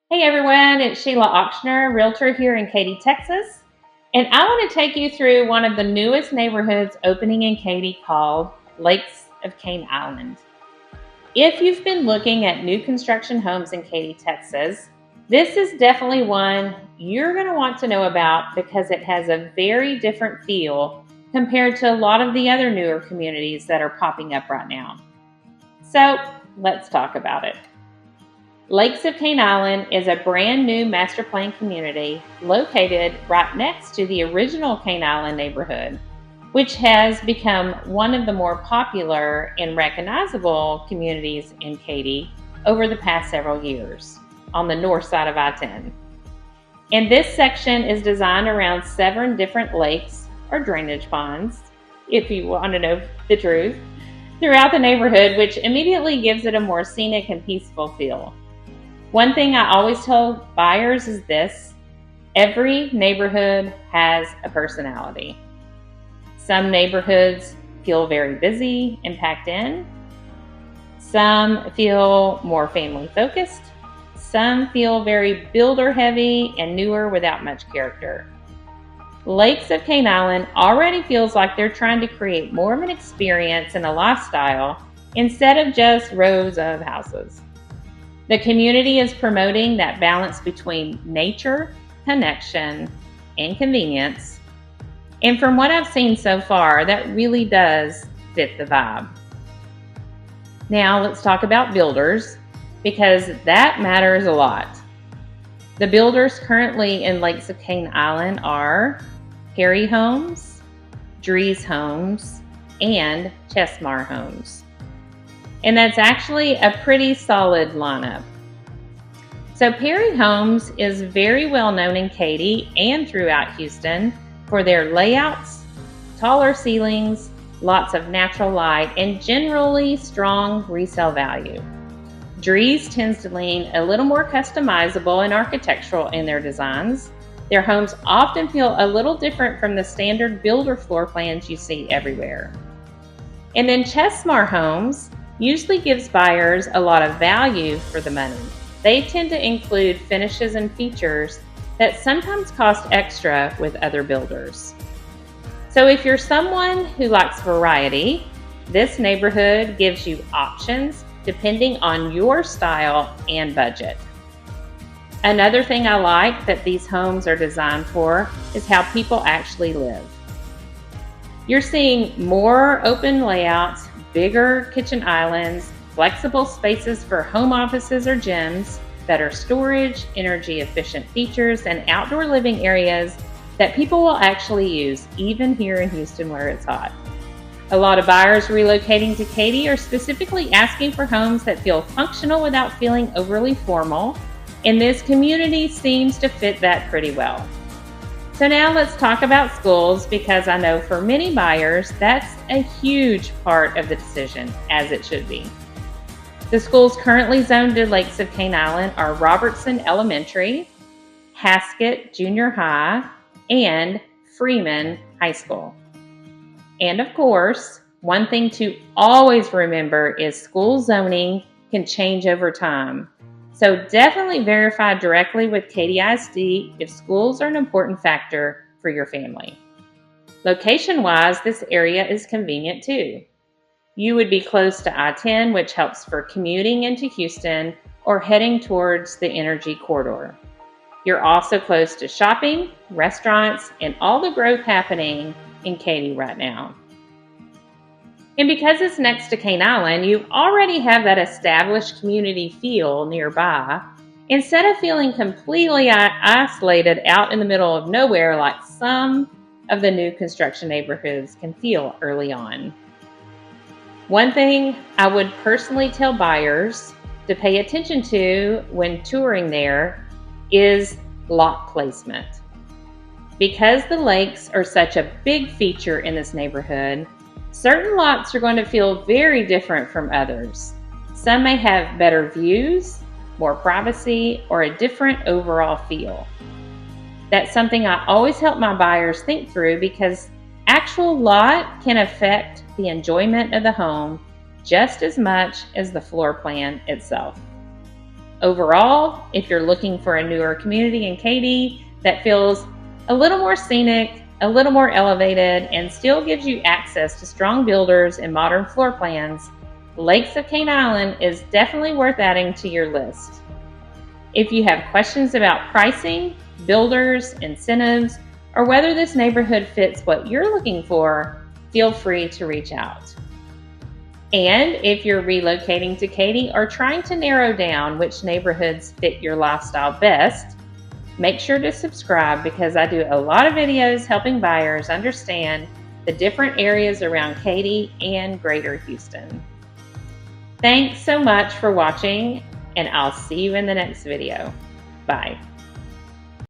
Hey everyone, it's Sheila Ochsner, realtor here in Katy, Texas. And I want to take you through one of the newest neighborhoods opening in Katy called Lakes of Cane Island. If you've been looking at new construction homes in Katy, Texas, this is definitely one you're going to want to know about because it has a very different feel compared to a lot of the other newer communities that are popping up right now. So let's talk about it. Lakes of Cane Island is a brand new master plan community located right next to the original Cane Island neighborhood, which has become one of the more popular and recognizable communities in Katy over the past several years on the north side of I-10. And this section is designed around 7 different lakes or drainage ponds, if you want to know the truth, throughout the neighborhood, which immediately gives it a more scenic and peaceful feel. One thing I always tell buyers is this: every neighborhood has a personality. Some neighborhoods feel very busy and packed in. Some feel more family focused. Some feel very builder heavy and newer without much character. Lakes of Cane Island already feels like they're trying to create more of an experience and a lifestyle instead of just rows of houses. The community is promoting that balance between nature, connection, and convenience. And from what I've seen so far, that really does fit the vibe. Now let's talk about builders, because that matters a lot. The builders currently in Lakes of Cane Island are Perry Homes, Drees Homes, and Chesmar Homes. And that's actually a pretty solid lineup. So Perry Homes is very well known in Katy and throughout Houston for their layouts, taller ceilings, lots of natural light, and generally strong resale value. Drees tends to lean a little more customizable and architectural in their designs. Their homes often feel a little different from the standard builder floor plans you see everywhere. And then Chesmar Homes usually gives buyers a lot of value for the money. They tend to include finishes and features that sometimes cost extra with other builders. So if you're someone who likes variety, this neighborhood gives you options depending on your style and budget. Another thing I like that these homes are designed for is how people actually live. You're seeing more open layouts, bigger kitchen islands, flexible spaces for home offices or gyms, better storage, energy efficient features, and outdoor living areas that people will actually use even here in Houston where it's hot. A lot of buyers relocating to Katy are specifically asking for homes that feel functional without feeling overly formal, and this community seems to fit that pretty well. So now let's talk about schools, because I know for many buyers, that's a huge part of the decision, as it should be. The schools currently zoned to Lakes of Cane Island are Robertson Elementary, Haskett Junior High, and Freeman High School. And of course, one thing to always remember is school zoning can change over time. So definitely verify directly with Katy ISD if schools are an important factor for your family. Location-wise, this area is convenient too. You would be close to I-10, which helps for commuting into Houston or heading towards the energy corridor. You're also close to shopping, restaurants, and all the growth happening in Katy right now. And because it's next to Cane Island, you already have that established community feel nearby, instead of feeling completely isolated out in the middle of nowhere like some of the new construction neighborhoods can feel early on. One thing I would personally tell buyers to pay attention to when touring there is lot placement. Because the lakes are such a big feature in this neighborhood, certain lots are going to feel very different from others. Some may have better views, more privacy, or a different overall feel. That's something I always help my buyers think through, because actual lot can affect the enjoyment of the home just as much as the floor plan itself. Overall, if you're looking for a newer community in Katy that feels a little more scenic, a little more elevated, and still gives you access to strong builders and modern floor plans, Lakes of Cane Island is definitely worth adding to your list. If you have questions about pricing, builders, incentives, or whether this neighborhood fits what you're looking for, feel free to reach out. And if you're relocating to Katy or trying to narrow down which neighborhoods fit your lifestyle best, make sure to subscribe because I do a lot of videos helping buyers understand the different areas around Katy and Greater Houston. Thanks so much for watching, and I'll see you in the next video. Bye.